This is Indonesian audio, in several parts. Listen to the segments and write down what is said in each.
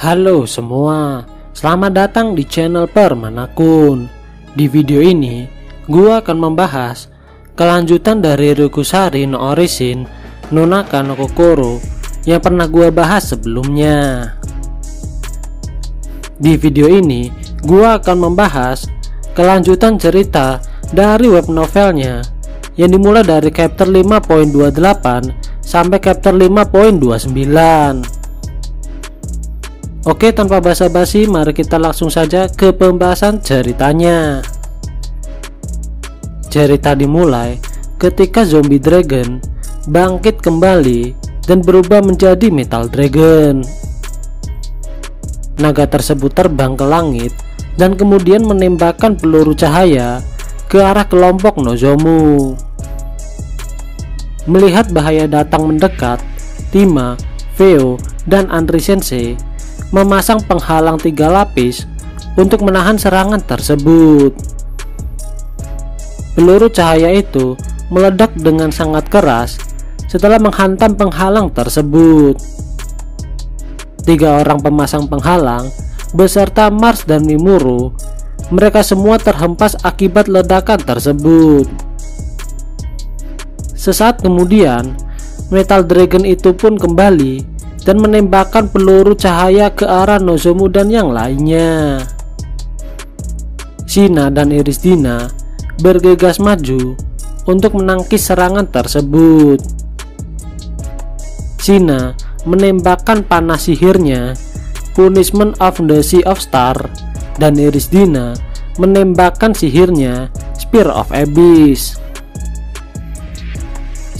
Halo semua, selamat datang di channel Permanakun. Di video ini, gua akan membahas kelanjutan dari Ryokusari no Orishin no Naka no Kokoro yang pernah gua bahas sebelumnya. Di video ini, gua akan membahas kelanjutan cerita dari web novelnya yang dimulai dari chapter 5.28 sampai chapter 5.29. Oke, tanpa basa-basi, mari kita langsung saja ke pembahasan ceritanya. Cerita dimulai ketika zombie dragon bangkit kembali dan berubah menjadi metal dragon. Naga tersebut terbang ke langit dan kemudian menembakkan peluru cahaya ke arah kelompok Nozomu. Melihat bahaya datang mendekat, Tima, Veo, dan Andri Sensei memasang penghalang 3 lapis untuk menahan serangan tersebut. Peluru cahaya itu meledak dengan sangat keras setelah menghantam penghalang tersebut. 3 orang pemasang penghalang beserta Mars dan Mimuro, mereka semua terhempas akibat ledakan tersebut. Sesaat kemudian, Metal Dragon itu pun kembali dan menembakkan peluru cahaya ke arah Nozomu dan yang lainnya. Shina dan Irisdina bergegas maju untuk menangkis serangan tersebut. Shina menembakkan panah sihirnya Punishment of the Sea of Star dan Irisdina menembakkan sihirnya Spear of Abyss.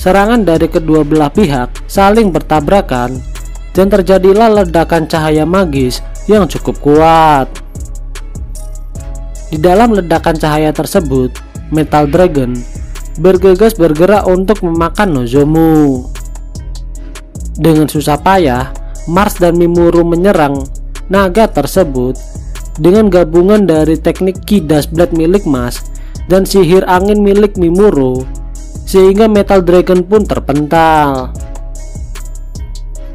Serangan dari kedua belah pihak saling bertabrakan dan terjadilah ledakan cahaya magis yang cukup kuat. Di dalam ledakan cahaya tersebut, Metal Dragon bergegas bergerak untuk memakan Nozomu. Dengan susah payah, Mars dan Mimuro menyerang naga tersebut dengan gabungan dari teknik Ki Dash Blade milik Mars dan sihir angin milik Mimuro, sehingga Metal Dragon pun terpental.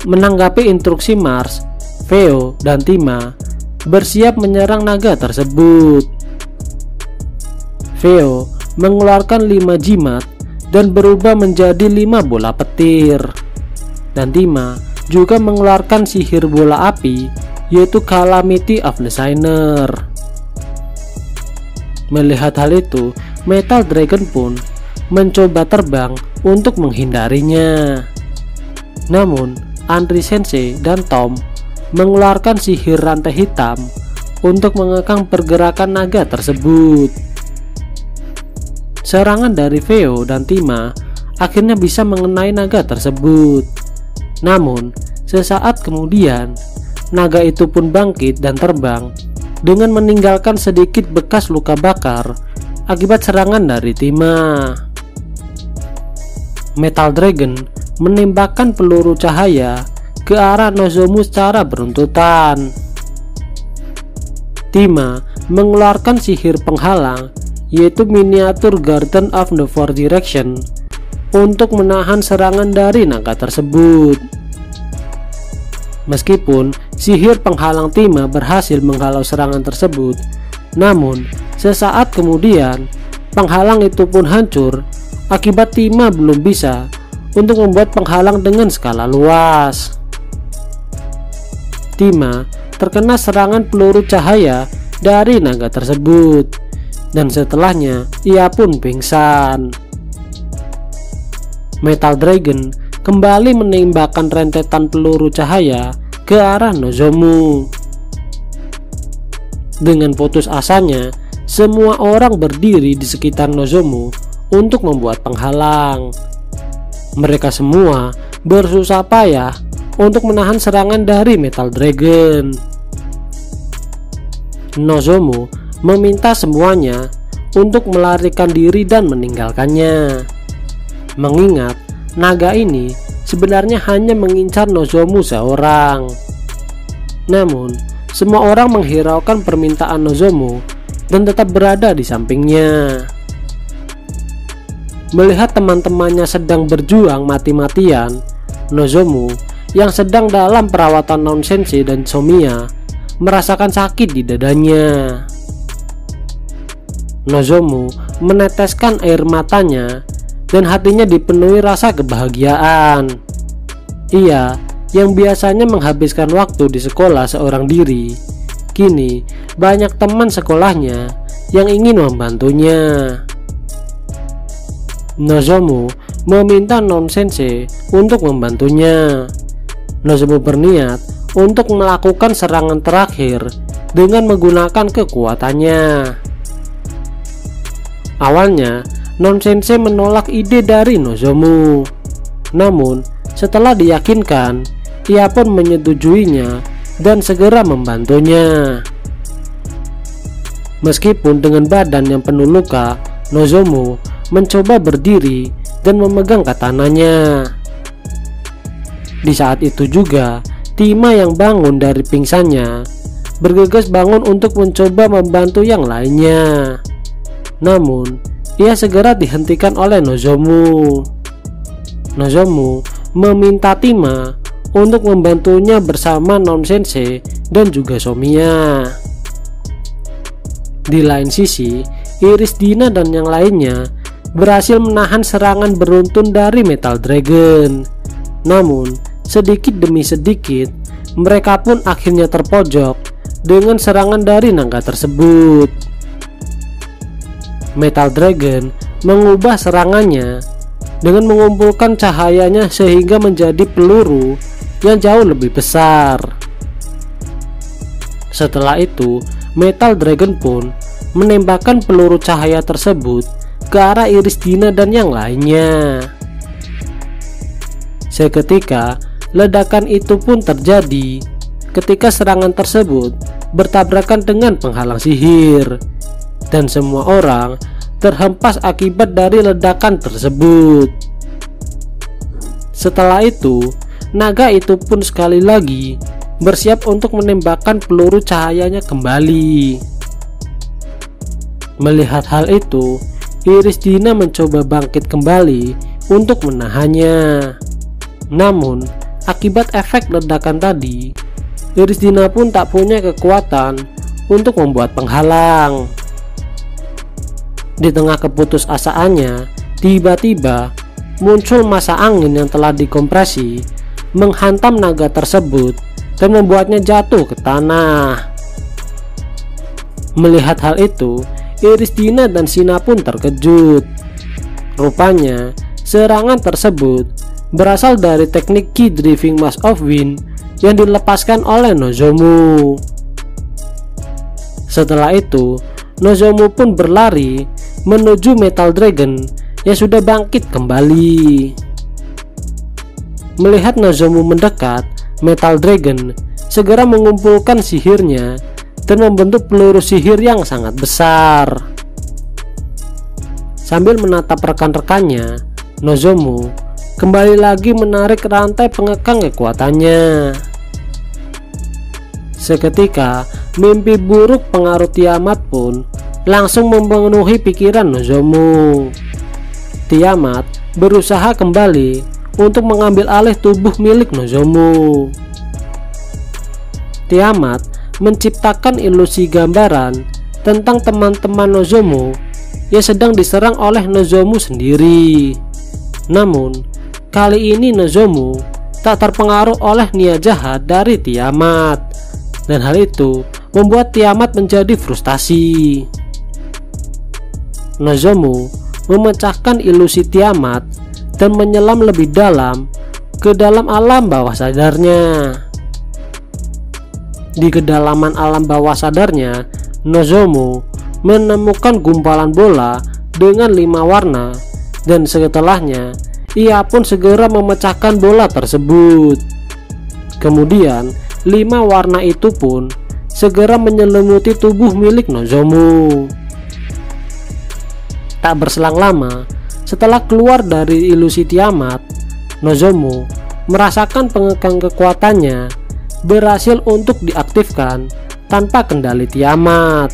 Menanggapi instruksi Mars, Veo dan Tima bersiap menyerang naga tersebut. Veo mengeluarkan 5 jimat dan berubah menjadi 5 bola petir, dan Tima juga mengeluarkan sihir bola api, yaitu Calamity of the Signer. Melihat hal itu, Metal Dragon pun mencoba terbang untuk menghindarinya. Namun Andri Sensei dan Tom mengeluarkan sihir rantai hitam untuk mengekang pergerakan naga tersebut. Serangan dari Veo dan Tima akhirnya bisa mengenai naga tersebut. Namun, sesaat kemudian, naga itu pun bangkit dan terbang dengan meninggalkan sedikit bekas luka bakar akibat serangan dari Tima. Metal Dragon menembakkan peluru cahaya ke arah Nozomu secara beruntutan. Tima mengeluarkan sihir penghalang, yaitu Miniature Garden of the Four Direction, untuk menahan serangan dari naga tersebut. Meskipun sihir penghalang Tima berhasil menghalau serangan tersebut, namun sesaat kemudian penghalang itu pun hancur akibat Tima belum bisa untuk membuat penghalang dengan skala luas. Tima terkena serangan peluru cahaya dari naga tersebut, dan setelahnya ia pun pingsan. Metal Dragon kembali menembakkan rentetan peluru cahaya ke arah Nozomu. Dengan putus asanya, semua orang berdiri di sekitar Nozomu untuk membuat penghalang. Mereka semua bersusah payah untuk menahan serangan dari Metal Dragon. Nozomu meminta semuanya untuk melarikan diri dan meninggalkannya, mengingat naga ini sebenarnya hanya mengincar Nozomu seorang. Namun, semua orang menghiraukan permintaan Nozomu dan tetap berada di sampingnya. Melihat teman-temannya sedang berjuang mati-matian, Nozomu yang sedang dalam perawatan non-sensei dan Somiya merasakan sakit di dadanya. Nozomu meneteskan air matanya dan hatinya dipenuhi rasa kebahagiaan. Ia yang biasanya menghabiskan waktu di sekolah seorang diri, kini banyak teman sekolahnya yang ingin membantunya. Nozomu meminta non-sensei untuk membantunya. Nozomu berniat untuk melakukan serangan terakhir dengan menggunakan kekuatannya. Awalnya, non-sensei menolak ide dari Nozomu. Namun, setelah diyakinkan, ia pun menyetujuinya dan segera membantunya. Meskipun dengan badan yang penuh luka, Nozomu mencoba berdiri dan memegang katananya. Di saat itu juga, Tima yang bangun dari pingsannya bergegas bangun untuk mencoba membantu yang lainnya. Namun, ia segera dihentikan oleh Nozomu. Nozomu meminta Tima untuk membantunya bersama non-sensei dan juga Somiya. Di lain sisi, Iris Dina dan yang lainnya berhasil menahan serangan beruntun dari Metal Dragon. Namun, sedikit demi sedikit, mereka pun akhirnya terpojok dengan serangan dari naga tersebut. Metal Dragon mengubah serangannya dengan mengumpulkan cahayanya sehingga menjadi peluru yang jauh lebih besar. Setelah itu, Metal Dragon pun menembakkan peluru cahaya tersebut ke arah Iris Dina dan yang lainnya. Seketika, ledakan itu pun terjadi ketika serangan tersebut bertabrakan dengan penghalang sihir, dan semua orang terhempas akibat dari ledakan tersebut. Setelah itu, naga itu pun sekali lagi bersiap untuk menembakkan peluru cahayanya kembali. Melihat hal itu, Iris Dina mencoba bangkit kembali untuk menahannya. Namun, akibat efek ledakan tadi, Iris Dina pun tak punya kekuatan untuk membuat penghalang. Di tengah keputusasaannya, tiba-tiba muncul massa angin yang telah dikompresi menghantam naga tersebut dan membuatnya jatuh ke tanah. Melihat hal itu, Iris Dina dan Shina pun terkejut. Rupanya, serangan tersebut berasal dari teknik Ki Driving Mass of Wind yang dilepaskan oleh Nozomu. Setelah itu, Nozomu pun berlari menuju Metal Dragon yang sudah bangkit kembali. Melihat Nozomu mendekat, Metal Dragon segera mengumpulkan sihirnya dan membentuk peluru sihir yang sangat besar. Sambil menatap rekan-rekannya, Nozomu kembali lagi menarik rantai pengekang kekuatannya. Seketika, mimpi buruk pengaruh Tiamat pun langsung memenuhi pikiran Nozomu. Tiamat berusaha kembali untuk mengambil alih tubuh milik Nozomu. Tiamat menciptakan ilusi gambaran tentang teman-teman Nozomu yang sedang diserang oleh Nozomu sendiri. Namun, kali ini Nozomu tak terpengaruh oleh niat jahat dari Tiamat, dan hal itu membuat Tiamat menjadi frustasi. Nozomu memecahkan ilusi Tiamat dan menyelam lebih dalam ke dalam alam bawah sadarnya. Di kedalaman alam bawah sadarnya, Nozomu menemukan gumpalan bola dengan 5 warna, dan setelahnya ia pun segera memecahkan bola tersebut. Kemudian 5 warna itu pun segera menyelimuti tubuh milik Nozomu. Tak berselang lama, setelah keluar dari ilusi Tiamat, Nozomu merasakan pengekang kekuatannya berhasil untuk diaktifkan tanpa kendali Tiamat.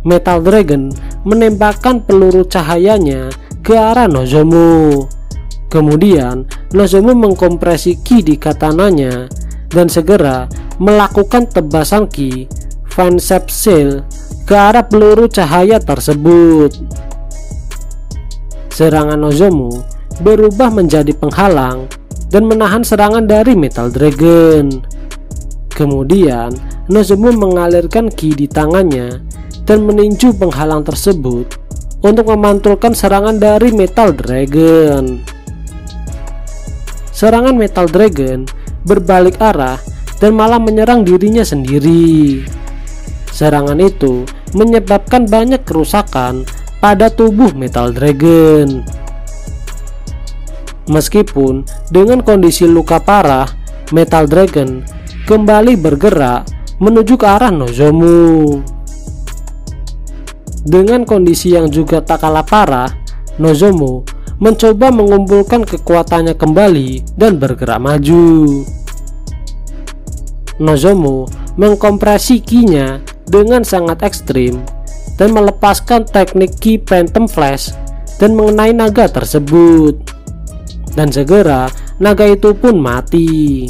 Metal Dragon menembakkan peluru cahayanya ke arah Nozomu. Kemudian Nozomu mengkompresi ki di katananya dan segera melakukan tebasan ki Vinesep Shield ke arah peluru cahaya tersebut. Serangan Nozomu berubah menjadi penghalang dan menahan serangan dari Metal Dragon. Kemudian Nozomu mengalirkan ki di tangannya dan meninju penghalang tersebut untuk memantulkan serangan dari Metal Dragon. Serangan Metal Dragon berbalik arah dan malah menyerang dirinya sendiri. Serangan itu menyebabkan banyak kerusakan pada tubuh Metal Dragon. Meskipun dengan kondisi luka parah, Metal Dragon kembali bergerak menuju ke arah Nozomu. Dengan kondisi yang juga tak kalah parah, Nozomu mencoba mengumpulkan kekuatannya kembali dan bergerak maju. Nozomu mengkompresi ki-nya dengan sangat ekstrim dan melepaskan teknik ki Phantom Flash dan mengenai naga tersebut. Dan segera naga itu pun mati.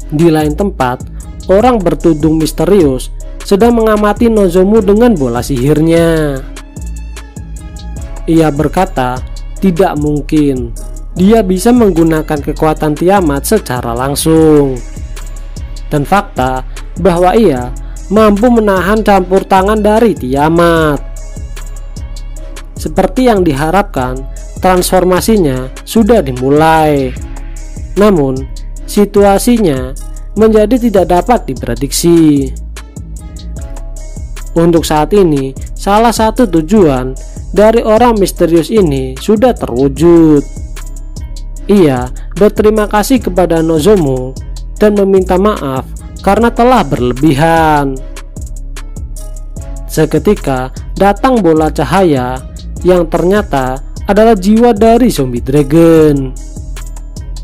Di lain tempat, orang bertudung misterius sedang mengamati Nozomu dengan bola sihirnya. Ia berkata, tidak mungkin dia bisa menggunakan kekuatan Tiamat secara langsung. Dan fakta bahwa ia mampu menahan campur tangan dari Tiamat. Seperti yang diharapkan, transformasinya sudah dimulai. Namun, situasinya menjadi tidak dapat diprediksi. Untuk saat ini, salah satu tujuan dari orang misterius ini sudah terwujud. Ia berterima kasih kepada Nozomu dan meminta maaf karena telah berlebihan. Seketika datang bola cahaya yang ternyata adalah jiwa dari zombie dragon.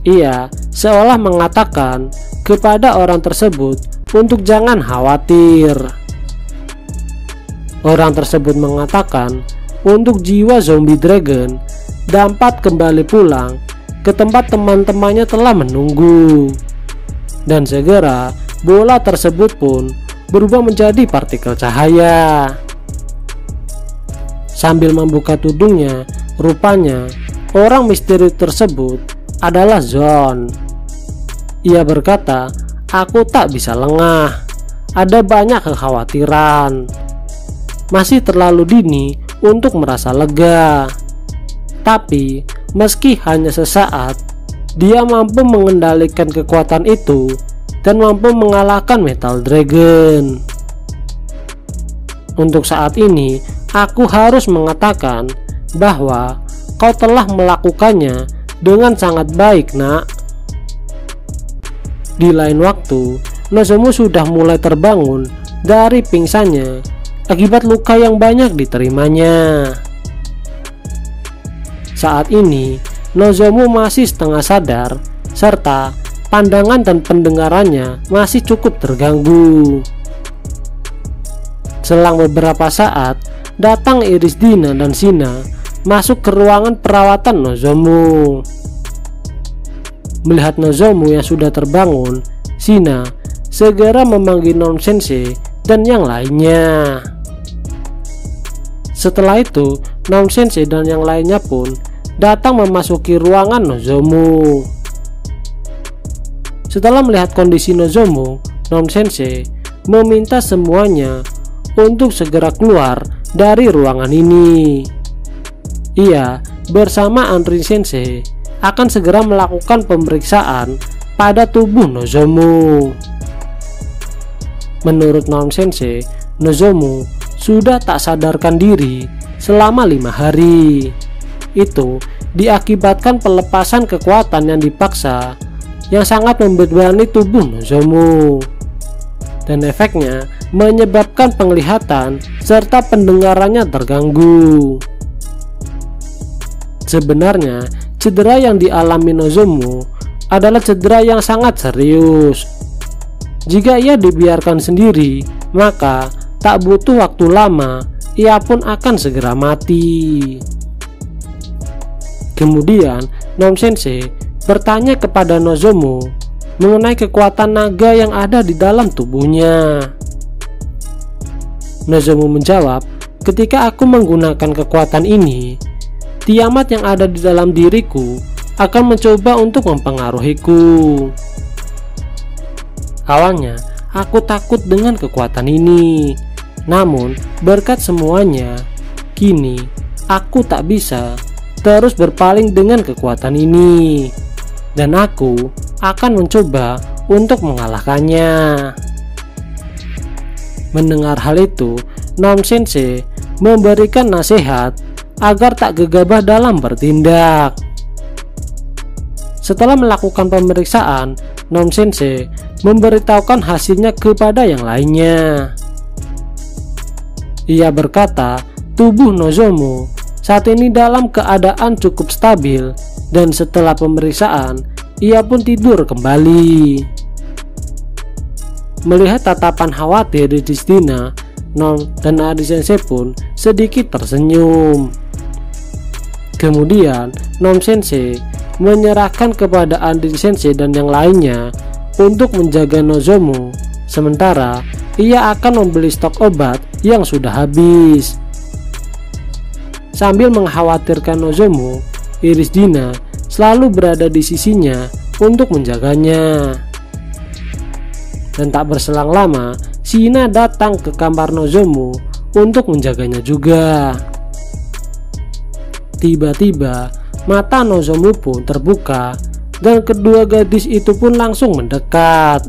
Ia seolah mengatakan kepada orang tersebut untuk jangan khawatir. Orang tersebut mengatakan untuk jiwa zombie dragon dapat kembali pulang ke tempat teman-temannya telah menunggu. Dan segera bola tersebut pun berubah menjadi partikel cahaya. Sambil membuka tudungnya, rupanya orang misteri tersebut adalah Zon. Ia berkata, aku tak bisa lengah, ada banyak kekhawatiran. Masih terlalu dini untuk merasa lega. Tapi meski hanya sesaat, dia mampu mengendalikan kekuatan itu dan mampu mengalahkan Metal Dragon. Untuk saat ini, aku harus mengatakan bahwa kau telah melakukannya dengan sangat baik, nak. Di lain waktu, Nozomu sudah mulai terbangun dari pingsannya akibat luka yang banyak diterimanya. Saat ini, Nozomu masih setengah sadar, serta pandangan dan pendengarannya masih cukup terganggu. Selang beberapa saat, datang Irisdina dan Shina masuk ke ruangan perawatan Nozomu. Melihat Nozomu yang sudah terbangun, Shina segera memanggil Nonsensei dan yang lainnya. Setelah itu, Nonsensei dan yang lainnya pun datang memasuki ruangan Nozomu. Setelah melihat kondisi Nozomu, Nonsensei meminta semuanya untuk segera keluar dari ruangan ini. Ia bersama Anrin Sensei akan segera melakukan pemeriksaan pada tubuh Nozomu. Menurut Nonsensei, Nozomu sudah tak sadarkan diri selama 5 hari. Itu diakibatkan pelepasan kekuatan yang dipaksa yang sangat membebani tubuh Nozomu, dan efeknya menyebabkan penglihatan serta pendengarannya terganggu. Sebenarnya cedera yang dialami Nozomu adalah cedera yang sangat serius. Jika ia dibiarkan sendiri, maka tak butuh waktu lama ia pun akan segera mati. Kemudian Nom Sensei bertanya kepada Nozomu mengenai kekuatan naga yang ada di dalam tubuhnya. Nozomu menjawab, ketika aku menggunakan kekuatan ini, Tiamat yang ada di dalam diriku akan mencoba untuk mempengaruhiku. Awalnya aku takut dengan kekuatan ini, namun berkat semuanya, kini aku tak bisa terus berpaling dengan kekuatan ini, dan aku akan mencoba untuk mengalahkannya. Mendengar hal itu, Nom Sensei memberikan nasihat agar tak gegabah dalam bertindak. Setelah melakukan pemeriksaan, Nom Sensei memberitahukan hasilnya kepada yang lainnya. Ia berkata, tubuh Nozomu saat ini dalam keadaan cukup stabil, dan setelah pemeriksaan, ia pun tidur kembali. Melihat tatapan khawatir di Dina, Nom dan Adi Sensei pun sedikit tersenyum. Kemudian Nom Sensei menyerahkan kepada Adi Sensei dan yang lainnya untuk menjaga Nozomu, sementara ia akan membeli stok obat yang sudah habis. Sambil mengkhawatirkan Nozomu, Dina selalu berada di sisinya untuk menjaganya. Dan tak berselang lama, Shina datang ke kamar Nozomu untuk menjaganya juga. Tiba-tiba mata Nozomu pun terbuka dan kedua gadis itu pun langsung mendekat.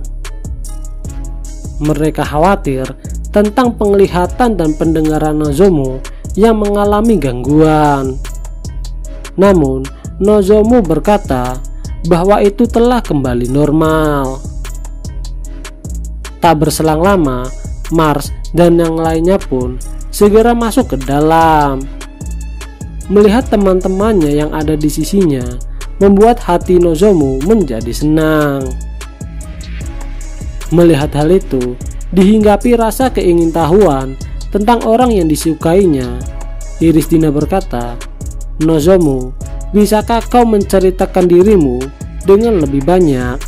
Mereka khawatir tentang penglihatan dan pendengaran Nozomu yang mengalami gangguan. Namun Nozomu berkata bahwa itu telah kembali normal. Tak berselang lama, Mars dan yang lainnya pun segera masuk ke dalam. Melihat teman-temannya yang ada di sisinya membuat hati Nozomu menjadi senang. Melihat hal itu, dihinggapi rasa keingintahuan tentang orang yang disukainya, Dina berkata, Nozomu, bisakah kau menceritakan dirimu dengan lebih banyak?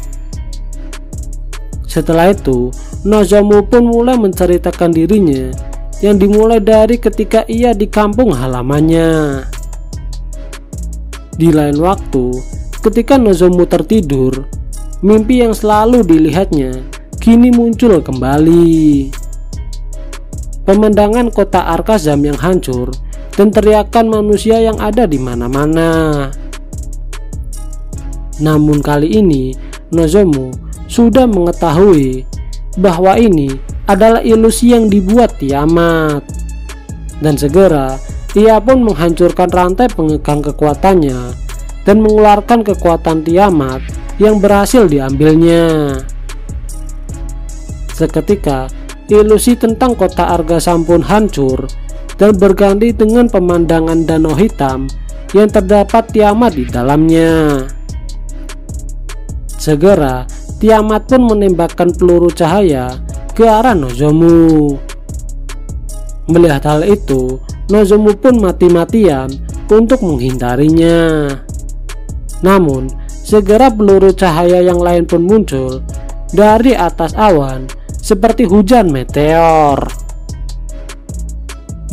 Setelah itu, Nozomu pun mulai menceritakan dirinya yang dimulai dari ketika ia di kampung halamannya. Di lain waktu, ketika Nozomu tertidur, mimpi yang selalu dilihatnya kini muncul kembali. Pemandangan kota Arkazam yang hancur dan teriakan manusia yang ada di mana-mana. Namun kali ini Nozomu sudah mengetahui bahwa ini adalah ilusi yang dibuat Tiamat, dan segera ia pun menghancurkan rantai pengegang kekuatannya dan mengeluarkan kekuatan Tiamat yang berhasil diambilnya. Seketika ilusi tentang kota Arkazam pun hancur dan berganti dengan pemandangan danau hitam yang terdapat Tiamat di dalamnya. Segera Tiamat pun menembakkan peluru cahaya ke arah Nozomu. Melihat hal itu, Nozomu pun mati-matian untuk menghindarinya. Namun segera peluru cahaya yang lain pun muncul dari atas awan seperti hujan meteor.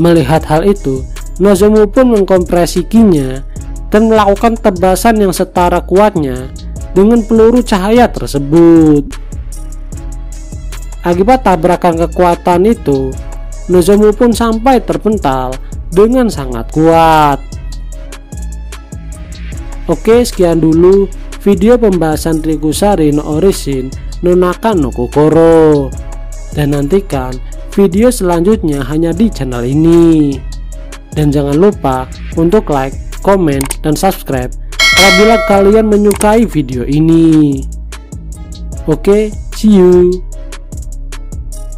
Melihat hal itu, Nozomu pun mengkompresikinya dan melakukan tebasan yang setara kuatnya dengan peluru cahaya tersebut. Akibat tabrakan kekuatan itu, Nozomu pun sampai terpental dengan sangat kuat. Oke, sekian dulu video pembahasan Rikusari no Orishin no Naka no Kokoro, dan nantikan video selanjutnya hanya di channel ini. Dan jangan lupa untuk like, komen, dan subscribe apabila kalian menyukai video ini. Oke, see you.